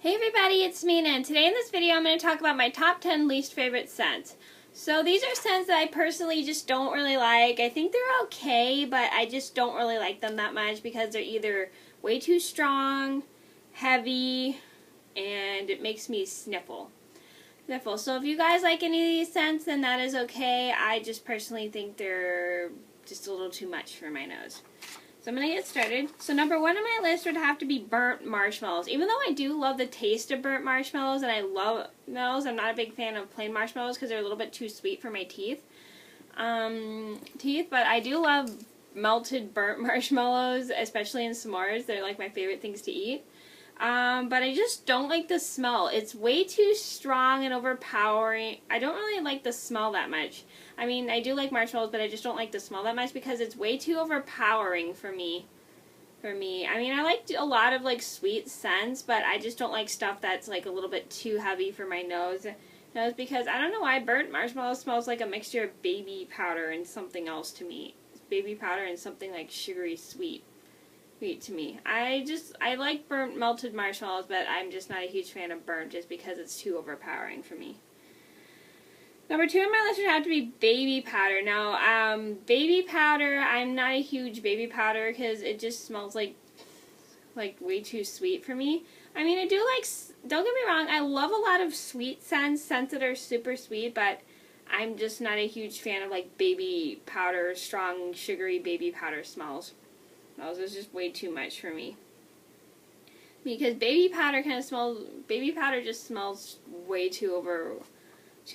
Hey everybody, it's Mina, and today in this video I'm going to talk about my top 10 least favorite scents. So these are scents that I personally just don't really like. I think they're okay, but I just don't really like them that much because they're either way too strong, heavy, and it makes me sniffle. So if you guys like any of these scents, then that is okay. I just personally think they're just a little too much for my nose. So I'm going to get started. So number one on my list would have to be burnt marshmallows. Even though I do love the taste of burnt marshmallows and I love those, I'm not a big fan of plain marshmallows because they're a little bit too sweet for my teeth. But I do love melted burnt marshmallows, especially in s'mores. They're like my favorite things to eat. But I just don't like the smell. It's way too strong and overpowering. I don't really like the smell that much. I mean, I do like marshmallows, but I just don't like the smell that much because it's way too overpowering for me. I mean, I like a lot of like sweet scents, but I just don't like stuff that's like a little bit too heavy for my nose. Because I don't know why burnt marshmallow smells like a mixture of baby powder and something else to me. It's baby powder and something like sugary sweet to me. I like burnt melted marshmallows, but I'm just not a huge fan of burnt just because it's too overpowering for me. Number two on my list would have to be baby powder. Now, baby powder, I'm not a huge baby powder because it just smells like way too sweet for me. I mean, I do like, don't get me wrong, I love a lot of sweet scents that are super sweet, but I'm just not a huge fan of like baby powder, strong, sugary baby powder smells. Those are just way too much for me. Because baby powder just smells way too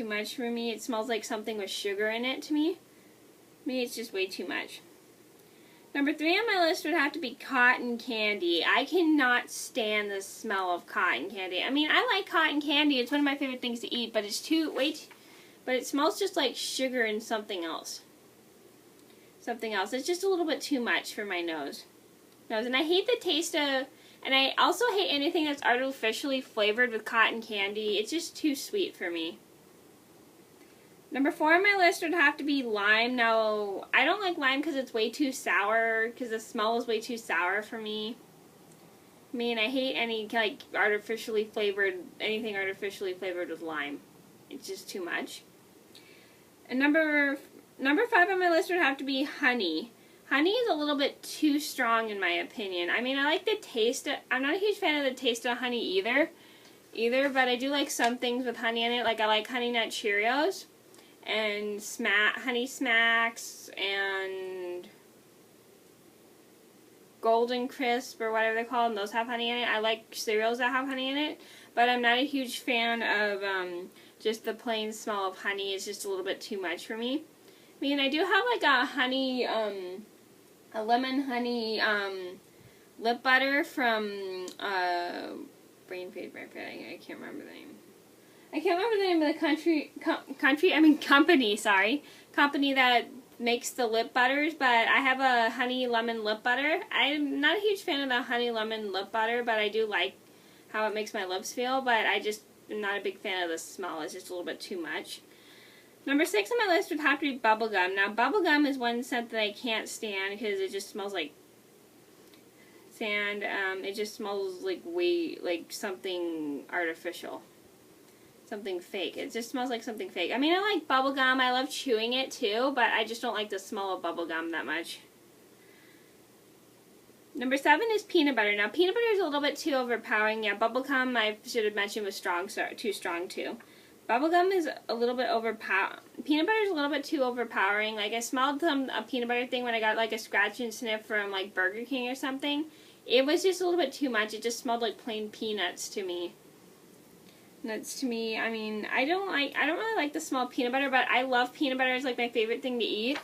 much for me. It smells like something with sugar in it to me. It's just way too much. Number three on my list would have to be cotton candy. I cannot stand the smell of cotton candy. I mean, I like cotton candy. It's one of my favorite things to eat, but but it smells just like sugar and something else. It's just a little bit too much for my nose. And I hate the taste of, and I also hate anything that's artificially flavored with cotton candy. It's just too sweet for me. Number four on my list would have to be lime. Now, I don't like lime because it's way too sour, because the smell is way too sour for me. I mean, I hate anything artificially flavored with lime. It's just too much. And number five on my list would have to be honey. Honey is a little bit too strong in my opinion. I mean, I like the taste. I'm not a huge fan of the taste of honey either, but I do like some things with honey in it. Like I like Honey Nut Cheerios and Honey Smacks and Golden Crisp or whatever they're called, and those have honey in it. I like cereals that have honey in it, but I'm not a huge fan of just the plain smell of honey. It's just a little bit too much for me. I mean, I do have like a honey, a lemon honey lip butter from brain fade. I can't remember the name. I can't remember the name of the company that makes the lip butters, but I have a honey lemon lip butter. I'm not a huge fan of the honey lemon lip butter, but I do like how it makes my lips feel, but I just am not a big fan of the smell. It's just a little bit too much. Number six on my list would have to be bubblegum. Now, bubblegum is one scent that I can't stand because it just smells like sand. It just smells like something artificial. Something fake. It just smells like something fake. I mean, I like bubblegum. I love chewing it too, but I just don't like the smell of bubblegum that much. Number seven is peanut butter. Now, peanut butter is a little bit too overpowering. Yeah, bubblegum, I should have mentioned, was too strong too. Bubblegum is a little bit overpowering. Peanut butter is a little bit too overpowering. Like, I smelled a peanut butter thing when I got like a scratch and sniff from like Burger King or something. It was just a little bit too much. It just smelled like plain peanuts to me. I mean, I don't really like the smell of peanut butter, but I love peanut butter. It's like my favorite thing to eat,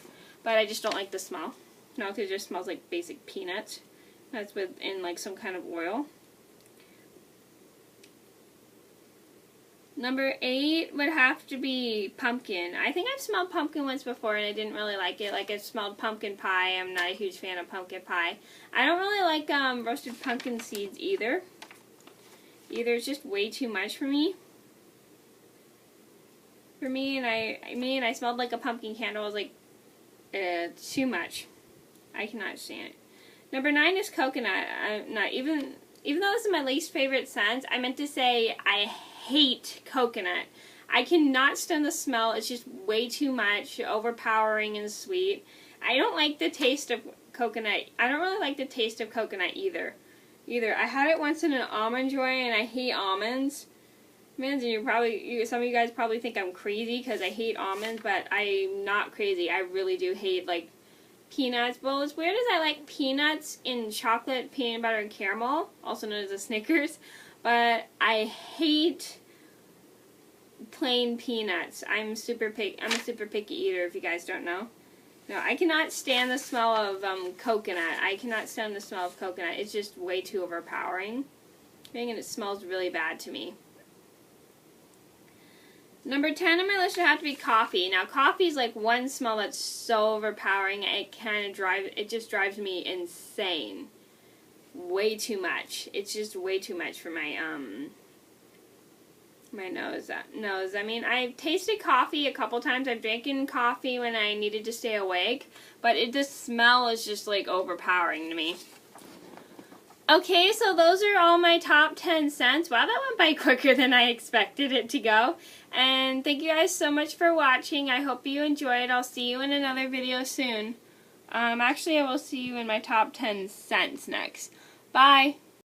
but I just don't like the smell. No, because it just smells like basic peanuts. That's in like some kind of oil. Number eight would have to be pumpkin. I think I've smelled pumpkin once before and I didn't really like it. Like, I've smelled pumpkin pie. I'm not a huge fan of pumpkin pie. I don't really like roasted pumpkin seeds either. It's just way too much for me. And I smelled like a pumpkin candle. I was like, too much. I cannot stand it. Number nine is coconut. Not even even though this is my least favorite scent, I meant to say I hate coconut. I cannot stand the smell. It's just way too much, overpowering and sweet. I don't like the taste of coconut. I don't really like the taste of coconut either. I had it once in an Almond Joy, and I hate almonds. Man, some of you guys probably think I'm crazy because I hate almonds, but I'm not crazy. I really do hate, like, peanuts. Well, as weird as I like peanuts in chocolate, peanut butter, and caramel, also known as a Snickers, but I hate plain peanuts. I'm a super picky eater, if you guys don't know. No, I cannot stand the smell of coconut. I cannot stand the smell of coconut. It's just way too overpowering. And it smells really bad to me. Number 10 on my list would have to be coffee. Now, coffee is like one smell that's so overpowering. It just drives me insane. Way too much. It's just way too much for my nose. I mean, I've tasted coffee a couple times. I've drinking coffee when I needed to stay awake, but the smell is just like overpowering to me. Okay, so those are all my top 10 scents. Wow, that went by quicker than I expected it to go. And thank you guys so much for watching. I hope you enjoyed. I'll see you in another video soon. Actually, I will see you in my top 10 scents next. Bye!